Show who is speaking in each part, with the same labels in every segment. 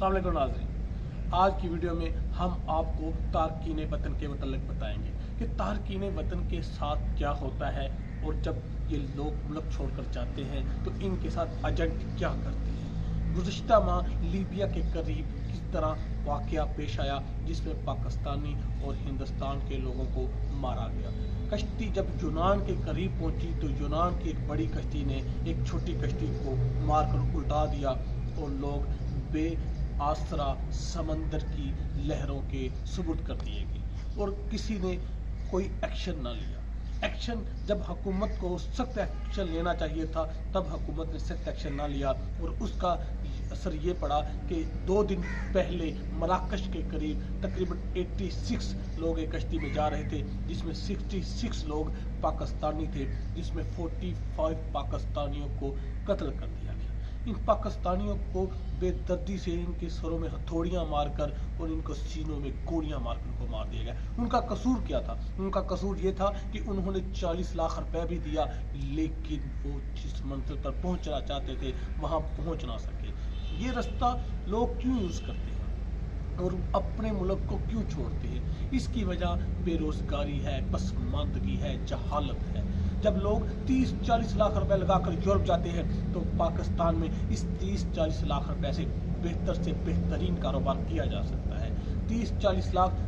Speaker 1: अस्सलाम वालेकुम नाज़रीन, आज की वीडियो में हम आपको तारकीन वतन के मुतल्लिक़ बताएंगे कि तारकीन वतन के साथ क्या होता है और जब ये लोग मुल्क छोड़कर जाते हैं तो इनके साथ एजेंट क्या करते हैं। गुज़िश्ता माह लीबिया के करीब किस तरह वाक़या पेश आया जिसमें पाकिस्तानी और हिंदुस्तान के लोगों को मारा गया। कश्ती जब यूनान के करीब पहुंची तो यूनान की एक बड़ी कश्ती ने एक छोटी कश्ती को मारकर उल्टा दिया और लोग बे आसरा समंदर की लहरों के सुपुर्द कर दिए गए और किसी ने कोई एक्शन ना लिया। एक्शन जब हुकूमत को सख्त एक्शन लेना चाहिए था तब हुकूमत ने सख्त एक्शन ना लिया और उसका असर ये पड़ा कि 2 दिन पहले मराकश के करीब तकरीबन 86 लोग एक कश्ती में जा रहे थे जिसमें 66 लोग पाकिस्तानी थे, जिसमें 45 पाकिस्तानियों को कत्ल कर दिया गया। इन पाकिस्तानियों को बेदर्दी से इनके सरों में हथौड़ियां मारकर और इनको सीनों में गोलियां मारकर उनको मार दिया गया। उनका कसूर क्या था? उनका कसूर ये था कि उन्होंने 40 लाख रुपए भी दिया लेकिन वो जिस मंजिल पर पहुंचना चाहते थे वहां पहुंच ना सके। ये रास्ता लोग क्यों यूज करते हैं और अपने मुल्क को क्यों छोड़ते हैं? इसकी वजह बेरोजगारी है, पसमानदगी है, जहालत है। जब लोग 30-40 लाख रुपए लगाकर यूरोप जाते हैं तो पाकिस्तान में इस 30-40 लाख रुपए से बेहतरीन कारोबार किया जा सकता है। 30-40 लाख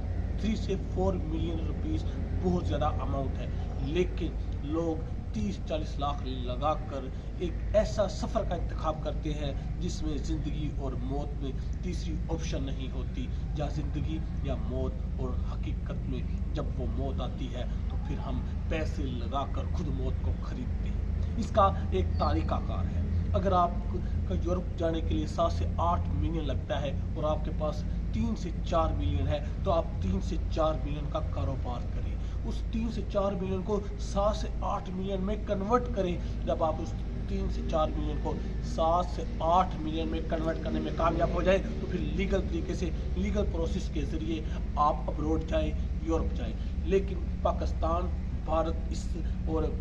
Speaker 1: 3 से 4 मिलियन रुपीस बहुत ज़्यादा अमाउंट है, लेकिन लोग 30-40 लाख लगाकर एक ऐसा सफ़र का इंतखाब करते हैं जिसमें ज़िंदगी और मौत में तीसरी ऑप्शन नहीं होती। या ज़िंदगी या मौत, और हकीकत में जब वो मौत आती है तो फिर हम पैसे लगाकर खुद मौत को खरीदते हैं। इसका एक तरीक़ाकार है। अगर आपको यूरोप जाने के लिए 7 से 8 मिलियन लगता है और आपके पास 3 से 4 मिलियन है तो आप 3 से 4 मिलियन का कारोबार करें। उस 3 से 4 मिलियन को 7 से 8 मिलियन में कन्वर्ट करें। जब आप उस 3 से 4 मिलियन को 7 से 8 मिलियन में कन्वर्ट करने में कामयाब हो जाए तो फिर लीगल तरीके से, लीगल प्रोसेस के ज़रिए आप अब्रोड जाएं, यूरोप जाएं। लेकिन पाकिस्तान, भारत इस और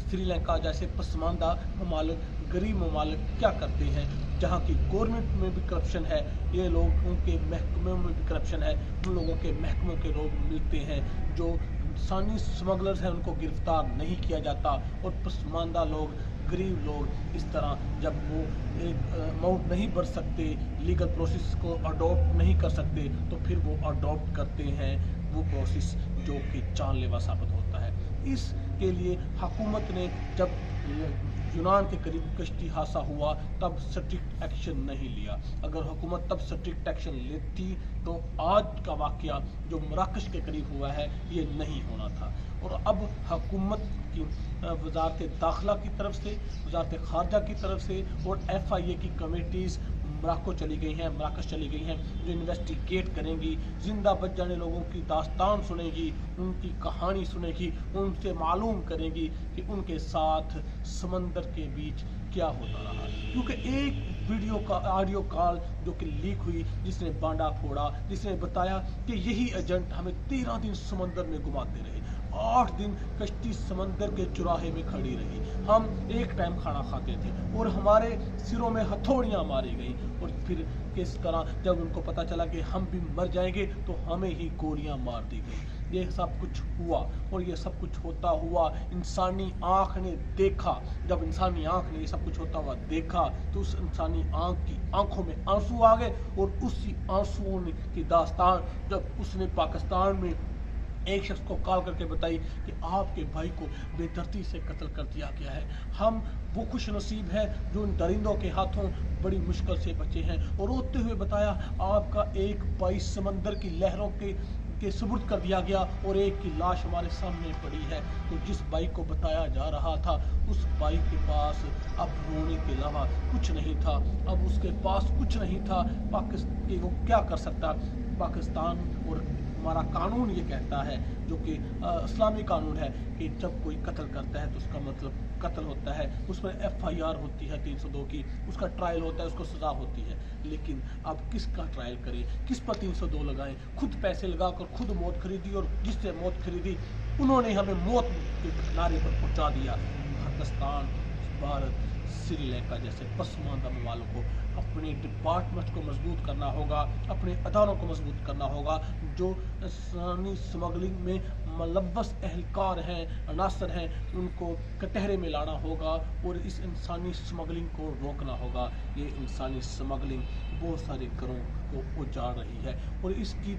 Speaker 1: श्रीलंका जैसे पसमानदा ममालिक, गरीब ममालिक क्या करते हैं जहाँ की गवर्नमेंट में भी करप्शन है, ये लोग उनके महकमों में भी करप्शन है। उन लोगों के महकमों के लोग मिलते हैं जो इंसानी स्मगलर्स हैं, उनको गिरफ्तार नहीं किया जाता और पसमानदा लोग, गरीब लोग इस तरह जब वो एक अमाउंट नहीं भर सकते, लीगल प्रोसेस को अडॉप्ट नहीं कर सकते तो फिर वो अडॉप्ट करते हैं वो प्रोसेस जो कि जानलेवा साबित होता है। इसके लिए हुकूमत ने जब यूनान के करीब कश्ती हादसा हुआ तब स्ट्रिक्ट एक्शन नहीं लिया। अगर हुकूमत तब स्ट्रिक्ट एक्शन लेती तो आज का वाक़या जो मराकश के करीब हुआ है ये नहीं होना था। और अब हुकूमत की वज़ारत दाखिला की तरफ से, वज़ारत ख़ारजा की तरफ से और FIA की कमेटीज़ मराको चली गई हैं, मराकश चली गई हैं जो इन्वेस्टिगेट करेंगी, जिंदा बच जाने लोगों की दास्तान सुनेगी, उनकी कहानी सुनेगी, उनसे मालूम करेंगी कि उनके साथ समंदर के बीच क्या होता रहा। क्योंकि एक वीडियो का ऑडियो कॉल जो कि लीक हुई जिसने बांडा फोड़ा, जिसने बताया कि यही एजेंट हमें 13 दिन समंदर में घुमाते रहे, 8 दिन कश्ती समंदर के चुराहे में खड़ी रही, हम एक टाइम खाना खाते थे और हमारे सिरों में हथौड़ियां मारी गई और फिर किस तरह जब उनको पता चला कि हम भी मर जाएंगे तो हमें ही गोलियां मार दी गई। ये सब कुछ हुआ और ये सब कुछ होता हुआ इंसानी आँख ने देखा। जब इंसानी आँख ने ये सब कुछ होता हुआ देखा तो उस इंसानी आँख की आंखों में आंसू आ गए और उसी आंसुओं की दास्तान जब उसने पाकिस्तान में एक शख्स को कॉल करके बताई कि आपके भाई को बेदर्दी से कत्ल कर दिया गया है, हम वो खुश नसीब है जो उन दरिंदों के हाथों बड़ी मुश्किल से बचे हैं, और रोते हुए बताया आपका एक भाई समंदर की लहरों के सुपुर्द कर दिया गया और एक की लाश हमारे सामने पड़ी है। तो जिस भाई को बताया जा रहा था उस भाई के पास अब रोने के अलावा कुछ नहीं था, अब उसके पास कुछ नहीं था। पाकिस्तान वो क्या कर सकता? पाकिस्तान और हमारा कानून ये कहता है, जो कि इस्लामी कानून है, कि जब कोई कत्ल करता है तो उसका मतलब कत्ल होता है, उस पर FIR होती है 302 की, उसका ट्रायल होता है, उसको सज़ा होती है। लेकिन अब किसका ट्रायल करें, किस पर 302 लगाएं? खुद पैसे लगाकर खुद मौत खरीदी और जिससे मौत खरीदी उन्होंने हमें मौत के किनारे पर पहुंचा दिया। पाकिस्तान, भारत, श्रीलंका जैसे पसमानदा ममालों को अपने डिपार्टमेंट को मजबूत करना होगा, अपने अदारों को मजबूत करना होगा। जो इंसानी स्मगलिंग में मुलव्वस एहलकार हैं, अनासर हैं, उनको कटहरे में लाना होगा और इस इंसानी स्मगलिंग को रोकना होगा। ये इंसानी स्मगलिंग बहुत सारे घरों को उजाड़ रही है और इसकी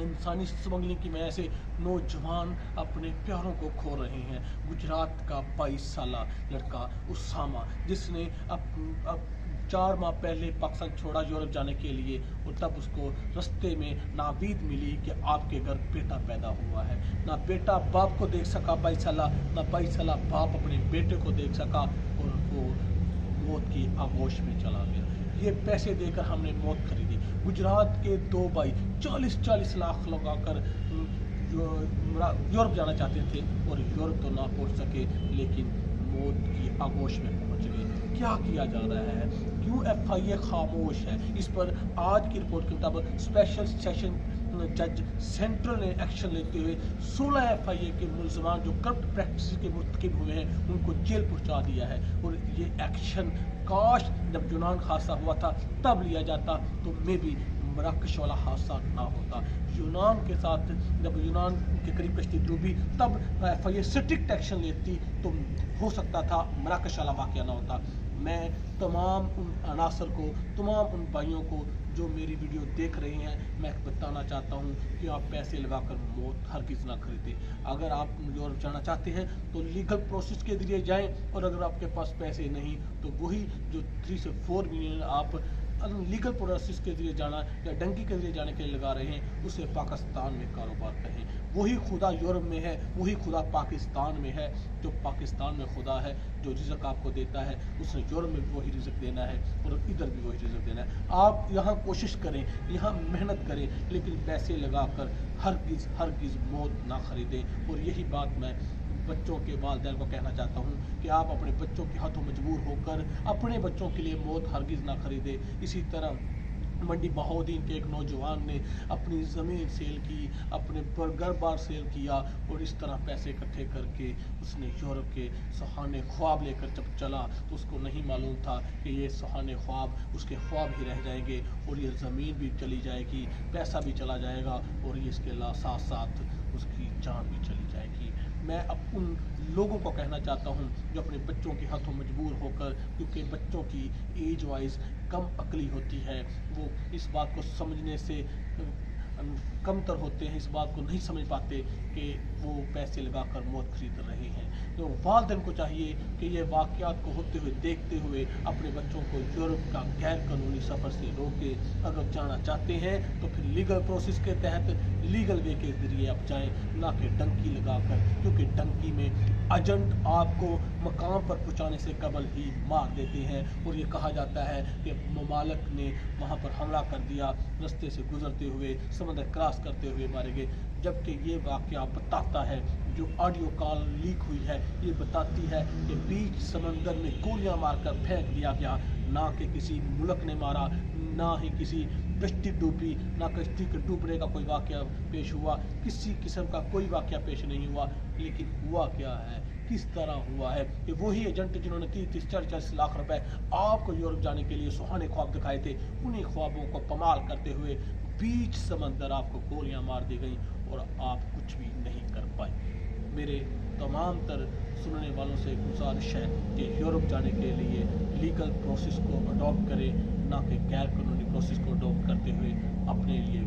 Speaker 1: इंसानी स्मगलिंग की वजह से नौजवान अपने प्यारों को खो रहे हैं। गुजरात का 22 साल लड़का उसामा, जिसने अब 4 माह पहले पाकिस्तान छोड़ा यूरोप जाने के लिए, और तब उसको रास्ते में नावीद मिली कि आपके घर बेटा पैदा हुआ है। ना बेटा बाप को देख सका 22 साल, ना 22 साल बाप अपने बेटे को देख सका और वो मौत की आगोश में चला गया। ये पैसे देकर हमने मौत खरीदी। गुजरात के 2 भाई 40-40 लाख लगाकर यूरोप जाना चाहते थे और यूरोप तो ना पहुंच सके, लेकिन मौत की आगोश में पहुंच गए। क्या किया जा रहा है? क्यों FIA खामोश है? इस पर आज की रिपोर्ट के मुताबिक स्पेशल सेशन जज सेंट्रल ने एक्शन लेते हुए 16 FIA के मुलजमान जो करप्ट प्रैक्टिस के मुर्तकिब हुए हैं उनको जेल पहुंचा दिया है। और ये एक्शन काश जब यूनान हादसा हुआ था तब लिया जाता तो मे भी मराकश वाला हादसा ना होता। यूनान के साथ जब यूनान के करीब कश्ती डूबी तब FIA स्ट्रिक्ट एक्शन लेती तो हो सकता था मराकश वाला वाक़या ना होता। मैं तमाम उन अनासर को, तमाम उन भाइयों को जो मेरी वीडियो देख रहे हैं, मैं बताना चाहता हूं कि आप पैसे लगाकर मौत हरगिज़ ना खरीदें। अगर आप यूरोप जाना चाहते हैं तो लीगल प्रोसेस के जरिए जाएं, और अगर आपके पास पैसे नहीं तो वही जो 3 से 4 मिलियन आप लीगल प्रोसेस के जरिए जाना या डंकी के जरिए जाने के लिए लगा रहे हैं, उसे पाकिस्तान में कारोबार कहें। वही खुदा यूरोप में है, वही खुदा पाकिस्तान में है। जो पाकिस्तान में खुदा है, जो रिज़्क आपको देता है, उसने यूरोप में भी वही रिज़्क देना है और इधर भी वही रिज़्क देना है। आप यहाँ कोशिश करें, यहाँ मेहनत करें, लेकिन पैसे लगाकर हरगिज़ मौत ना खरीदें। और यही बात मैं बच्चों के वालिदैन को कहना चाहता हूँ कि आप अपने बच्चों के हाथों मजबूर होकर अपने बच्चों के लिए मौत हरगिज़ ना खरीदें। इसी तरह मंडी बहाउद्दीन के एक नौजवान ने अपनी ज़मीन सेल की, अपने घर बार सेल किया और इस तरह पैसे इकट्ठे करके उसने यूरोप के सुहाने ख्वाब लेकर जब चला तो उसको नहीं मालूम था कि ये सुहाने ख्वाब उसके ख्वाब ही रह जाएंगे और ये ज़मीन भी चली जाएगी, पैसा भी चला जाएगा और ये इसके साथ साथ उसकी जान भी चली जाएगी। मैं अब उन लोगों को कहना चाहता हूं जो अपने बच्चों के हाथों मजबूर होकर, क्योंकि बच्चों की एज वाइज कम अकली होती है, वो इस बात को समझने से कमतर होते हैं, इस बात को नहीं समझ पाते कि वो पैसे लगाकर मौत खरीद रहे हैं। तो वालिदैन को चाहिए कि ये वाक़यात को होते हुए देखते हुए अपने बच्चों को यूरोप का गैर कानूनी सफ़र से रोके। अगर जाना चाहते हैं तो फिर लीगल प्रोसेस के तहत लीगल वे के ज़रिए आप जाएँ, ना कि डंकी लगाकर, क्योंकि डंकी में एजेंट आपको मकाम पर पहुँचाने से कबल ही मार देते हैं। और ये कहा जाता है कि ममालिक ने वहाँ पर हमला कर दिया, रास्ते से गुजरते हुए, समंदर क्रॉस करते हुए मारे गए। जबकि ये वाक़या बताता है, जो ऑडियो कॉल लीक हुई है, ये बताती है कि बीच समंदर में गोलियां मारकर फेंक दिया गया। ना कि किसी मुल्क ने मारा, ना ही किसी कश्ती डूबी, ना कश्ती के डूबने का कोई वाक़या पेश हुआ, किसी किस्म का कोई वाक़या पेश नहीं हुआ। लेकिन हुआ क्या है, किस तरह हुआ है कि वही एजेंट जिन्होंने 30-40 लाख रुपए आपको यूरोप जाने के लिए सुहाने ख्वाब दिखाए थे, उन्हीं ख्वाबों को पमाल करते हुए बीच समंदर आपको गोलियां मार दी गई और आप कुछ भी नहीं कर पाए। मेरे तमाम तर सुनने वालों से गुजारिश है कि यूरोप जाने के लिए लीगल प्रोसेस को अडॉप्ट करें, ना कि गैर कानूनी प्रोसेस को अडॉप्ट करते हुए अपने लिए